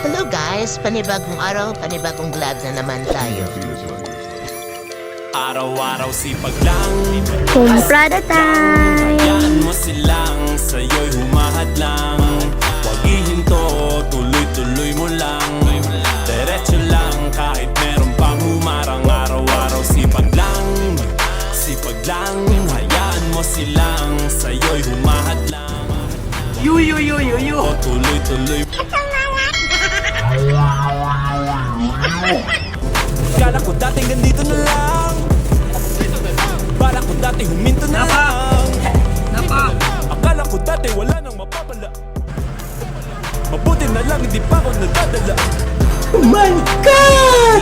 Hello guys, panibagong araw, panibagong vlog na naman tayo. Araw-araw sipag lang, Kumprada time! hayaan mo silang sa'yo'y humahad lang. Huwag ihinto, tuloy-tuloy mo lang. Diretso lang kahit meron pang humarang. Araw-araw sipag lang, hayaan mo silang sa'yo'y humahad lang. Tuloy-tuloy. Kala ko dating ganito na lang, bala ko dati huminto na lang. Akala ko dati wala nang mapapala, mabuti na lang hindi pa ako nadadala. Oh my God!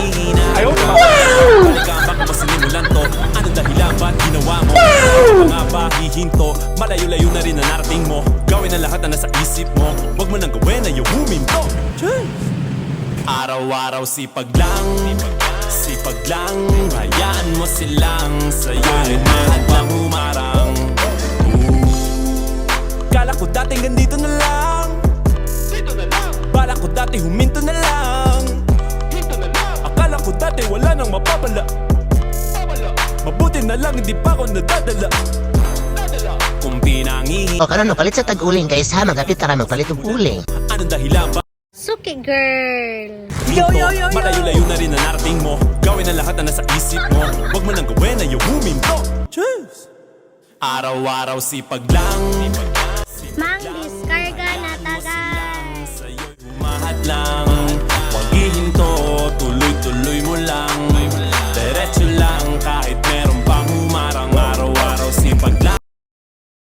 Ayaw na balikan baka masinimulan to. Ano dahilan ba't ginawa mo? Ano nga ba hihinto? Malayo-layo na rin na narating mo. Gawin ang lahat na nasa isip mo. Huwag mo nang gawin na yung huminto. Araw-araw sipag lang, hayaan mo silang sa'yo'y meron pang humarang. Kala ko dating ganito na lang, bala ko dati huminto na lang. Akala ko dati wala nang mapapala, mabuti na lang hindi pa ako nadadala. Kung pinangihin, O karon palit sa tag-uling guys ha, magapit na ka magpalit ng uling. anong dahilan ba? Suki girl! Malayo-layo na rin na narating mo. Gawin ang lahat na nasa isip mo. Huwag mo nang gawin na yung huminto. Araw-araw sipag lang, Mang diskarga na tagal! sa'yo'y humahad lang.